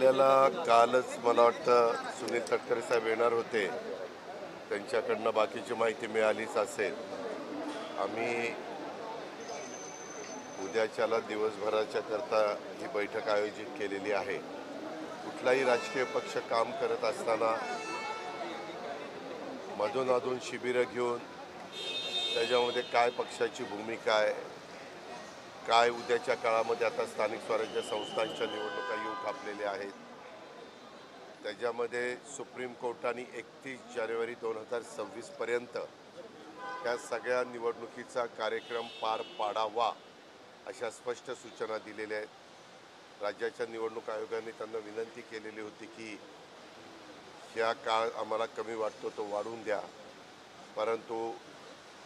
आपल्याला कालच मला वाटतं सुनील तटकरे साहेब येणार होते, त्यांच्याकडनं बाकीची माहिती मिळालीच असेल. आम्ही उद्याच्याला दिवसभराच्या करता ही बैठक आयोजित केलेली आहे. कुठलाही राजकीय पक्ष काम करत असताना मधून शिबिरं घेऊन त्याच्यामध्ये काय पक्षाची भूमिका आहे, काय उद्याच्या काळामध्ये आता स्थानिक स्वराज्य संस्थांच्या निवडणुका येऊ ठापलेल्या आहेत, त्याच्यामध्ये सुप्रीम कोर्टाने 31 जानेवारी 2026 पर्यंत या सगळ्या निवडणुकीचा कार्यक्रम पार पाडावा अशा स्पष्ट सूचना दिलेल्या आहेत. राज्याच्या निवडणूक आयोगाने त्यांना विनंती केलेली होती की या काळ आम्हाला कमी वाटतो तो वाढवून द्या, परंतु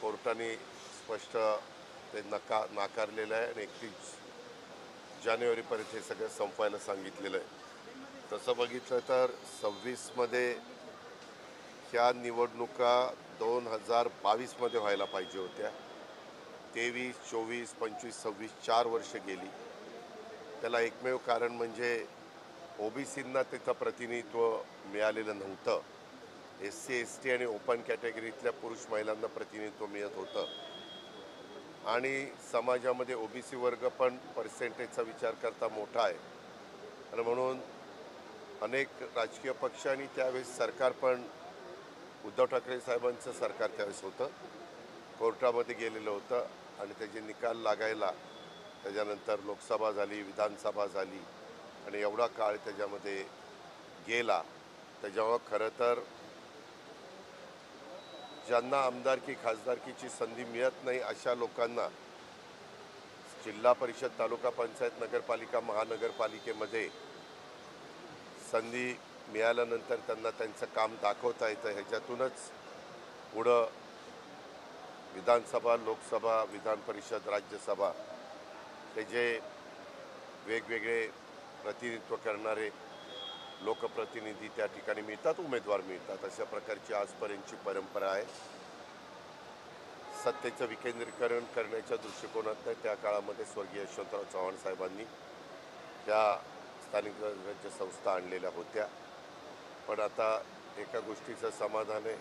कोर्टाने स्पष्ट ते नाकारलेलं आहे आणि 31 जानेवारीपर्यंत हे सगळं संपवायला सांगितलेलं आहे. तसं बघितलं तर 26मध्ये ह्या निवडणुका 2022मध्ये व्हायला पाहिजे होत्या. 23, 24, 25, 26 4 वर्ष गेली. त्याला एकमेव कारण म्हणजे ओबीसींना तिथं प्रतिनिधित्व मिळालेलं नव्हतं. SC, ST आणि ओपन कॅटेगरीतल्या पुरुष महिलांना प्रतिनिधित्व मिळत होतं आणि समाजामध्ये ओबीसी वर्ग पण पर्सेंटेजचा विचार करता मोठा आहे आणि म्हणून अनेक राजकीय पक्ष आणि त्यावेळेस सरकार पण उद्धव ठाकरे साहेबांचं सरकार त्यावेळेस होतं, कोर्टामध्ये गेलेलं होतं आणि त्याचे निकाल लागायला त्याच्यानंतर लोकसभा झाली, विधानसभा झाली आणि एवढा काळ त्याच्यामध्ये गेला. त्याच्यामुळं खरं तर ज्यांना आमदारकी खासदारकीची संधी मिळत नाही अशा लोकांना जिल्हा परिषद, तालुका पंचायत, नगरपालिका, महानगरपालिकेमध्ये संधी मिळाल्यानंतर त्यांना त्यांचं काम दाखवता येतं. ह्याच्यातूनच पुढं विधानसभा, लोकसभा, विधान परिषद, राज्यसभा हे जे वेगवेगळे प्रतिनिधित्व करणारे लोकप्रतिनिधी त्या ठिकाणी मिळतात, उमेदवार मिळतात. अशा प्रकारची आजपर्यंतची परंपरा आहे. सत्तेचं विकेंद्रीकरण करण्याच्या दृष्टिकोनात त्या काळामध्ये स्वर्गीय यशवंतराव चव्हाण साहेबांनी त्या स्थानिक स्वराज्य संस्था आणलेल्या होत्या. पण आता एका गोष्टीचं समाधान आहे,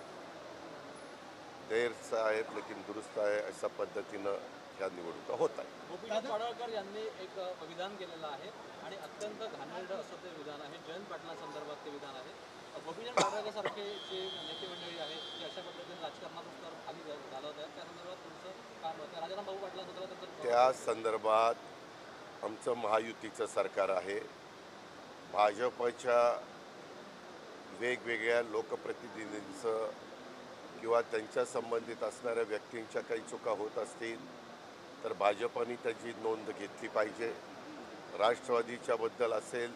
देरचं आहे लेकिन दुरुस्त आहे अशा पद्धतीनं ह्या निवडणुका होत आहेत. गोपीनाथ पाडळकर यांनी एक विधान केलेलं आहे आणि अत्यंत घाणेरडं असं ते विधान आहे. जयंत पाटलांसंदर्भात ते विधान आहे. गोपीनाथ पाडळकरसारखे जे नेते मंडळी आहेत की अशा पद्धतीने राजकारणात स्तर खाली झालं होतं, त्या संदर्भात तुमचं काम होतं. राजाराम भाऊ पाटलांसंदर्भात त्या संदर्भात आमचं महायुतीचं सरकार आहे. भाजपच्या वेगवेगळ्या लोकप्रतिनिधींचं किंवा त्यांच्या संबंधित असणाऱ्या व्यक्तींच्या काही चुका होत असतील तर भाजपने त्याची नोंद घेतली पाहिजे. राष्ट्रवादीच्या बद्दल असेल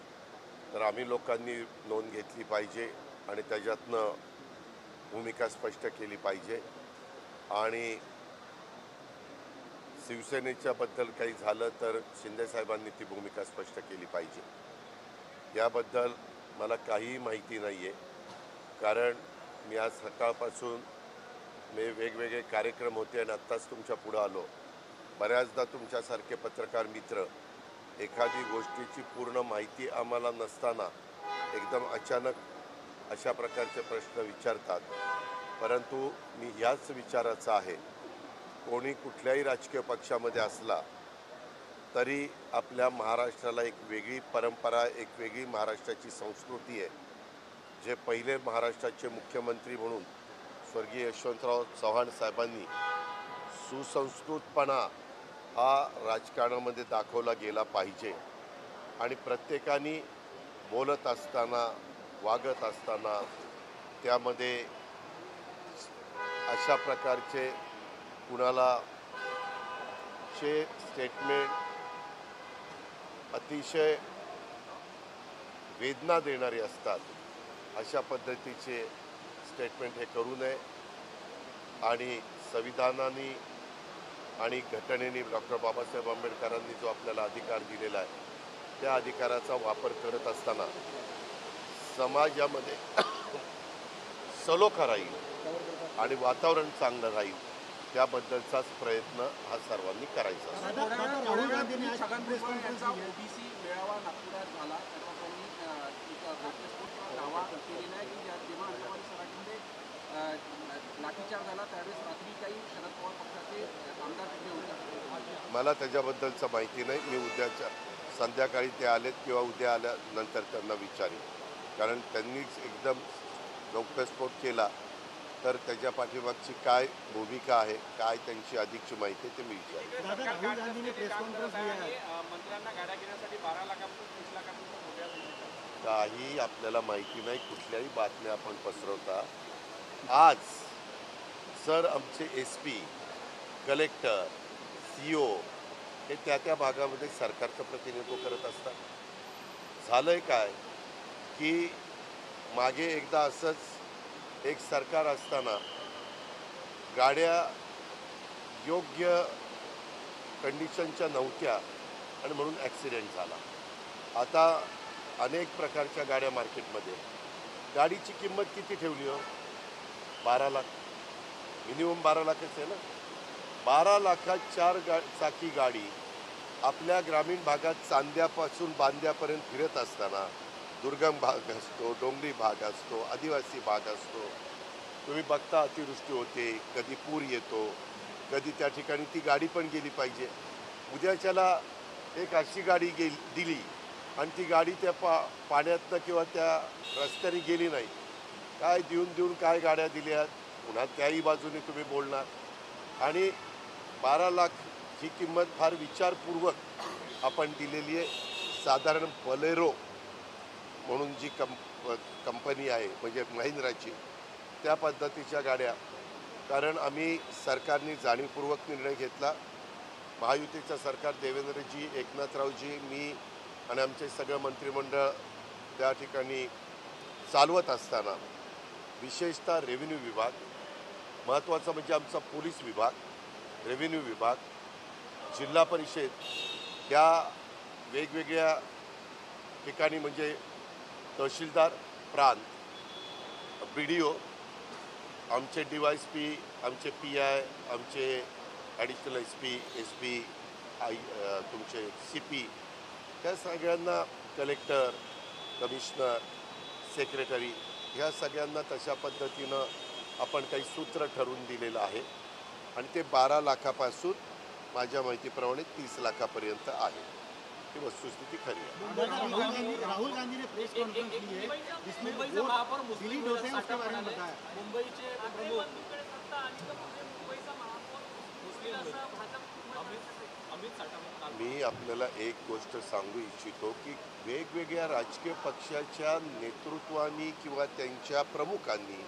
तर आम्ही लोकांनी नोंद घेतली पाहिजे आणि त्याच्यातनं भूमिका स्पष्ट केली पाहिजे. आणि शिवसेनेच्या बद्दल काही झालं तर शिंदेसाहेबांनी ती भूमिका स्पष्ट केली पाहिजे. याबद्दल मला काहीही माहिती नाही आहे, कारण मी आज सकाळपासून वेगवेगळे कार्यक्रम होते आणि आत्ताच तुमच्या पुढं आलो. बऱ्याचदा तुमच्यासारखे पत्रकार मित्र एखादी गोष्टीची पूर्ण माहिती आम्हाला नसताना एकदम अचानक अशा प्रकारचे प्रश्न विचारतात. परंतु मी ह्याच विचाराचा आहे, कोणी कुठल्याही राजकीय पक्षामध्ये असला तरी आपल्या महाराष्ट्राला एक वेगळी परंपरा, एक वेगळी महाराष्ट्राची संस्कृती आहे. जे पहिले महाराष्ट्राचे मुख्यमंत्री म्हणून स्वर्गीय यशवंतराव चव्हाण साहेबांनी सुसंस्कृतपणा हा राजकारणामध्ये दाखवला गेला पाहिजे आणि प्रत्येकाने बोलत असताना, वागत असताना त्यामध्ये अशा प्रकारचे कुणाला चे स्टेटमेंट अतिशय वेदना देणारे असतात, अशा पद्धतीचे स्टेटमेंट हे करू नये. आणि संविधानाने आणि घटनेने डॉक्टर बाबासाहेब आंबेडकरांनी जो आपल्याला अधिकार दिलेला आहे त्या अधिकाराचा वापर करत असताना समाजामध्ये सलोखा राहील आणि वातावरण चांगलं राहील त्याबद्दलचाच प्रयत्न हा सर्वांनी करायचा. राहुल गांधींनी छगन भुजबळ यांचा ओबीसी मेळावा नागपुरात झाला, तेव्हा त्यांनी मला त्याच्याबद्दलचं माहिती नाही. मी उद्याच्या संध्याकाळी ते आलेत किंवा उद्या आल्यानंतर त्यांना विचारेन, कारण त्यांनीच एकदम गौप्यस्फोट केला तर त्याच्या पाठीमागची काय भूमिका आहे, काय त्यांची अधिकची माहिती आहे ते मी विचारेन. दादा, राहुल गांधी ने प्रेस कॉन्फ्रेंस लिया है. मंत्र्यांना गाड्या घेण्यासाठी 12 लाखापासून 30 लाखापर्यंत मोठ्या दिली. काही आपल्याला माहिती नाही, कुठल्याही बातम्या आपण पसरवता. आज सर आमचे SP, कलेक्टर, CO हे त्या भागामध्ये सरकारचं प्रतिनिधित्व करत असतात. झालंय काय की मागे एकदा असंच एक सरकार असताना गाड्या योग्य कंडिशनच्या नव्हत्या आणि म्हणून ॲक्सिडेंट झाला. आता अनेक प्रकारच्या गाड्या मार्केटमध्ये. गाडीची किंमत किती ठेवली हो? 12 लाख. मिनिमम 12 लाखच आहे ना. 12 लाखात 4 चाकी गाडी आपल्या ग्रामीण भागात चांद्यापासून बांद्यापर्यंत फिरत असताना, दुर्गम भाग असतो, डोंगरी भाग असतो, आदिवासी भाग असतो, तुम्ही बघता अतिवृष्टी होते, कधी पूर येतो, कधी त्या ठिकाणी ती गाडी पण गेली पाहिजे. उद्याच्याला एक अशी गाडी दिली आणि ती गाडी त्या पाण्यातनं किंवा त्या रस्त्याने गेली नाही, काय देऊन काय गाड्या दिल्या, पुन्हा त्याही बाजूने तुम्ही बोलणार. आणि 12 लाख ही किंमत फार विचारपूर्वक आपण दिलेली आहे. साधारण बलेरो म्हणून जी कंपनी आहे म्हणजे महिंद्राची, त्या पद्धतीच्या गाड्या. कारण आम्ही सरकारने जाणीवपूर्वक निर्णय घेतला. महायुतीचं सरकार देवेंद्रजी, एकनाथरावजी, मी आणि आमचे सगळं मंत्रिमंडळ त्या ठिकाणी चालवत असताना विशेषतः रेव्हेन्यू विभाग, महत्त्वाचं म्हणजे आमचा पोलीस विभाग, रेव्हेन्यू विभाग, जिल्हा परिषद या वेगवेगळ्या ठिकाणी म्हणजे तहसीलदार, प्रांत, BDO, आमचे DYSP, आमचे PI, आमचे ॲडिशनल SP, तुमचे CP, त्या सगळ्यांना, कलेक्टर, कमिशनर, सेक्रेटरी, ह्या सगळ्यांना तशा पद्धतीनं आपण काही सूत्र ठरवून दिलेलं आहे. आणि ते 12 लाखापासून माझ्या माहितीप्रमाणे 30 लाखापर्यंत आहे. ही वस्तुस्थिती खरी आहे. राहुल गांधी ने प्रेस कॉन्फ्रेंस ली है जिसमें वोट डिलीट होते हैं उसके बारे में बताया. मुंबईचे प्रमुख अमित साठा. मी आपल्याला एक गोष्ट सांगू इच्छितो की वेगवेगळ्या राजकीय पक्षाच्या नेतृत्वानी किंवा त्यांच्या प्रमुखांनी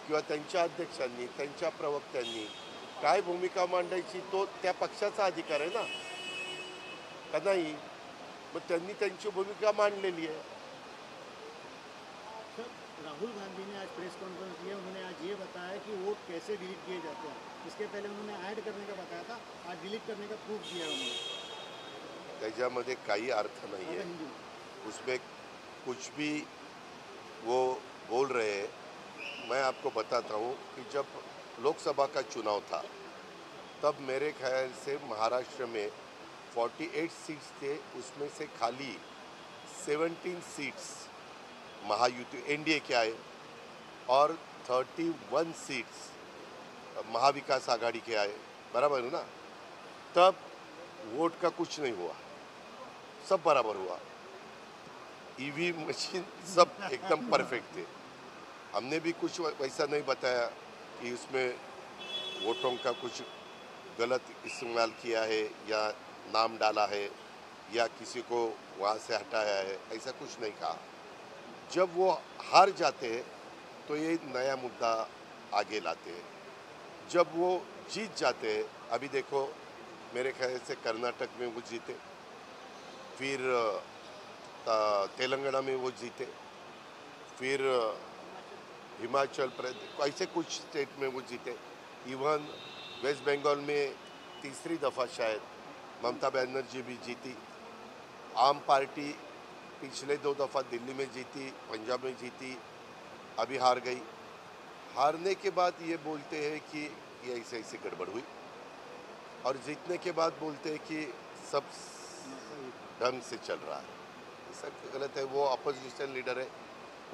किंवा त्यांच्या अध्यक्षांनी, त्यांच्या प्रवक्त्यांनी काय भूमिका मांडायची तो त्या पक्षाचा अधिकार आहे ना, का नाही? मग त्यांनी त्यांची भूमिका मांडलेली आहे. सर, राहुल गांधी ने आज प्रेस कॉन्फ्रेंस लिया. उन्होंने आज ये बताया कि वोट कैसे डिलीट किए जाते हैं. इसके पहले उन्होंने ऐड करने का बताया था, आज डिलीट करने का प्रूफ दिया उन्होंने. त्याच्यामध्ये काही अर्थ नाही है. उसमें कुछ भी वो बोल रहे हैं. मैं आपको बताता हूँ कि जब लोकसभा का चुनाव था तब मेरे ख्याल से महाराष्ट्र में 48 सीट्स थे, उसमें से खाली 17 सीट्स महायुति NDA के आए और 31 सीट्स महाविकास आघाड़ी के आए. बराबर है ना? तब वोट का कुछ नहीं हुआ, सब बराबर हुआ. EVM मशीन सब एकदम परफेक्ट थे. हमने भी कुछ वैसा नहीं बताया कि उसमें वोटों का कुछ गलत इस्तेमाल किया है या नाम डाला है या किसी को वहाँ से हटाया है, ऐसा कुछ नहीं कहा. जब वो हार जाते हैं तो ये नया मुद्दा आगे लाते हैं. जब वो जीत जाते हैं, अभी देखो मेरे ख्याल से कर्नाटक में वो जीते, फिर तेलंगाना में वो जीते, फिर हिमाचल प्रदेश, ऐसे कुछ स्टेट में वो जीते. इवन वेस्ट बंगाल में तीसरी दफ़ा शायद ममता बनर्जी भी जीती. आम पार्टी पिछले 2 दफ़ा दिल्ली में जीती, पंजाब में जीती, अभी हार गई. हारने के बाद ये बोलते हैं कि ये ऐसे गड़बड़ हुई, और जीतने के बाद बोलते हैं कि सब ढंग से चल रहा है. ये सब गलत है. वो अपोजिशन लीडर है,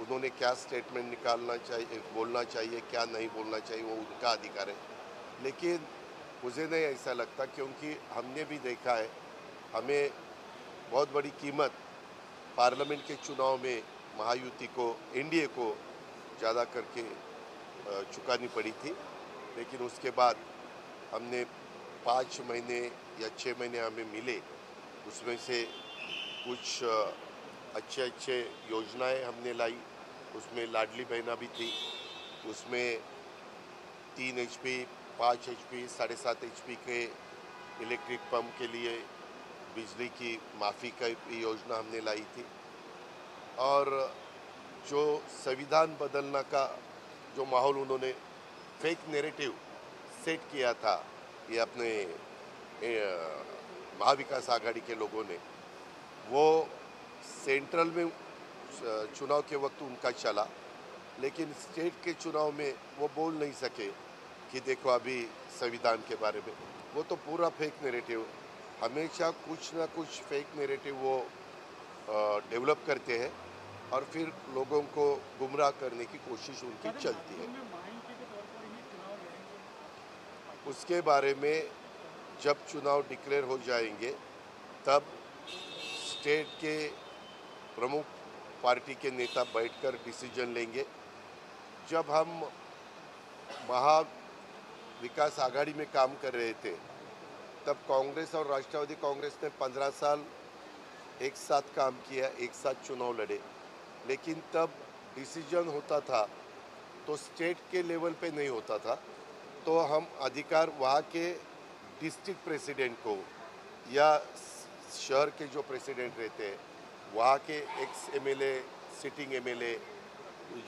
उन्होंने क्या स्टेटमेंट निकालना चाहिए, बोलना चाहिए, क्या नहीं बोलना चाहिए, वो उनका अधिकार है. लेकिन मुझे नहीं ऐसा लगता, क्योंकि हमने भी देखा है हमें बहुत बड़ी कीमत पार्लियामेंट के चुनाव में महायुति को, एनडीए को ज़्यादा करके चुकानी पड़ी थी। लेकिन उसके बाद हमने 5 महीने या 6 महीने हमें मिले, उसमें से कुछ अच्छे अच्छे योजनाएं हमने लाई। उसमें लाडली बहना भी थी, उसमें 3 HP, 5 HP, 7.5 HP के इलेक्ट्रिक पंप के लिए बिजली की माफ़ी का योजना हमने लाई थी। और जो संविधान बदलना का जो माहौल उन्होंने फेक नैरेटिव सेट किया था, ये अपने महाविकास आघाड़ी के लोगों ने, वो सेंट्रल में चुनाव के वक्त उनका चला, लेकिन स्टेट के चुनाव में वो बोल नहीं सके कि देखो अभी संविधान के बारे में। वो तो पूरा फेक नैरेटिव, हमेशा कुछ ना कुछ फेक नैरेटिव वो डेवलप करते हैं और फिर लोगों को गुमराह करने की कोशिश उनकी चलती है। उसके बारे में जब चुनाव डिक्लेयर हो जाएंगे तब स्टेट के प्रमुख पार्टी के नेता बैठकर डिसीजन लेंगे। जब हम महाविकास आघाड़ी में काम कर रहे थे तब कांग्रेस और राष्ट्रवादी कांग्रेस ने 15 साल एक साथ काम किया, एक साथ चुनाव लड़े, लेकिन तब डिसीजन होता था तो स्टेट के लेवल पे नहीं होता था। तो हम अधिकार वहाँ के डिस्ट्रिक्ट प्रेसिडेंट को या शहर के जो प्रेसिडेंट रहते हैं, वहाँ के एक्स MLA, सिटिंग MLA,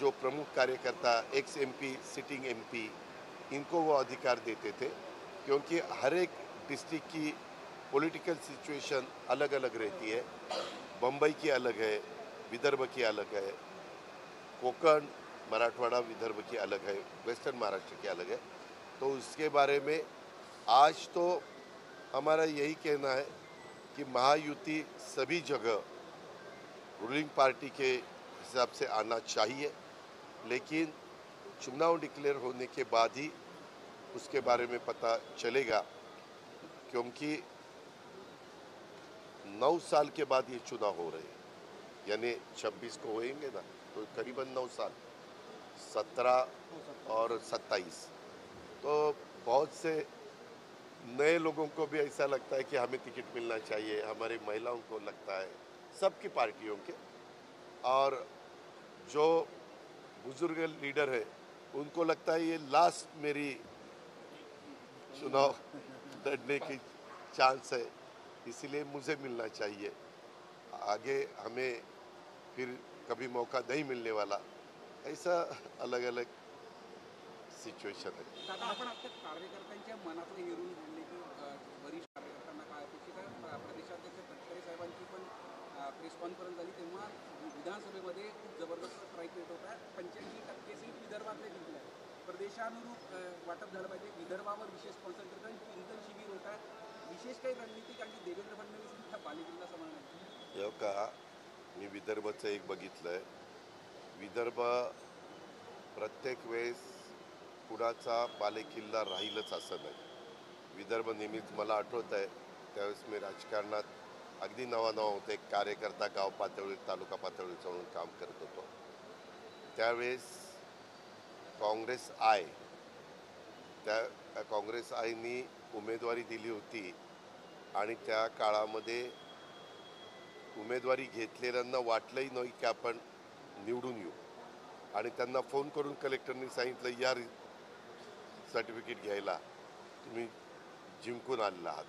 जो प्रमुख कार्यकर्ता, एक्स MP, सिटिंग MP, इनको वो अधिकार देते थे, क्योंकि हर एक डिस्ट्रिक्ट की पॉलिटिकल सिचुएशन अलग अलग रहती है। बम्बई की अलग है, विदर्भ की अलग है, कोंकण, मराठवाड़ा, विदर्भ की अलग है, वेस्टर्न महाराष्ट्र की अलग है। तो उसके बारे में आज तो हमारा यही कहना है कि महायुति सभी जगह रूलिंग पार्टी के हिसाब से आना चाहिए, लेकिन चुनाव डिक्लेयर होने के बाद ही उसके बारे में पता चलेगा, क्योंकि 9 साल के बाद ये चुनाव हो रहे हैं, यानी 26 को होएंगे ना, तो करीबन 9 साल, 17 और 27। तो बहुत से नए लोगों को भी ऐसा लगता है कि हमें टिकट मिलना चाहिए, हमारी महिलाओं को लगता है, सबकी पार्टियों के, और जो बुजुर्ग लीडर है उनको लगता है ये लास्ट मेरी चुनाव लड़ने की चांस है, इसीलिए मुझे मिलना चाहिए, आगे हमें फिर कभी मौका नहीं मिलने वाला, ऐसा अलग अलग सिच्युएशन है। दादा, आपण आता कार्यकर्त्यांच्या मनातलं हेरून काढले की वरिष्ठ कार्यकर्त्यांना काय अपेक्षित आहे. प्रदेशाध्यक्ष तटकरे साहेबांची पण प्रेस कॉन्फरन्स झाली तेव्हा विधानसभेमध्ये खूप जबरदस्त स्ट्राईक रेट होता. 85% सीट विदर्भातले जिंकले. प्रदेशानुरूप वाटप झालं पाहिजे. विदर्भावर विशेष कॉन्सन्ट्रेशन, चिंतन शिबिर होत आहे. विशेष काही रणनीती काढली देवेंद्र फडणवीस त्या बालेकिल्ला सांभाळण्याची. हे का, मी विदर्भाचं एक बघितलंय, विदर्भ प्रत्येक वेळेस कुणाचा बालेकिल्ला राहीलच असं नाही. विदर्भ नेहमीच, मला आठवत आहे त्यावेळेस मी राजकारणात अगदी नवा होते, एक कार्यकर्ता गाव पातळीवर, तालुका पातळीवर जाऊन काम करत होतो. त्यावेळेस काँग्रेस त्या काँग्रेस आयनी उमेदवारी दिली होती आणि त्या काळामध्ये उमेदवारी घेतलेल्यांना वाटलंही नाही की आपण निवडून येऊ, आणि त्यांना फोन करून कलेक्टरनी सांगितलं या सर्टिफिकेट घ्यायला, तुम्ही जिंकून आलेला आहात.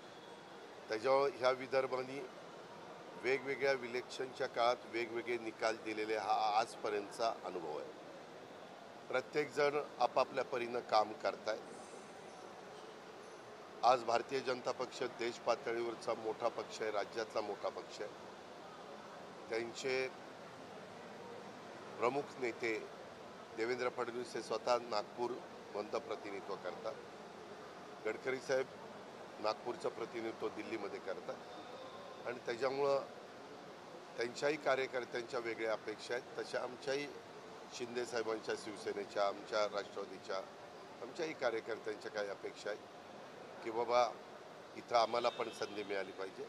त्याच्यावर ह्या विदर्भाने वेगवेगळ्या इलेक्शनच्या काळात वेगवेगळे निकाल दिलेले हा आजपर्यंतचा अनुभव आहे. प्रत्येकजण आपापल्या परीनं काम करताय. आज भारतीय जनता पक्ष देश पातळीवरचा मोठा पक्ष आहे, राज्यातला मोठा पक्ष आहे. त्यांचे प्रमुख नेते देवेंद्र फडणवीस हे स्वतः नागपूर मधलं प्रतिनिधित्व करतात. गडकरी साहेब नागपूरचं प्रतिनिधित्व दिल्लीमध्ये करतात, आणि त्याच्यामुळं त्यांच्याही कार्यकर्त्यांच्या वेगळ्या अपेक्षा आहेत, तशा आमच्याही शिंदे साहेबांच्या शिवसेनेच्या, आमच्या राष्ट्रवादीच्या, आमच्याही कार्यकर्त्यांच्या काही अपेक्षा आहेत. की बाबा इथं आम्हाला पण संधी मिळाली पाहिजे.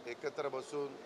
एकत्र बसून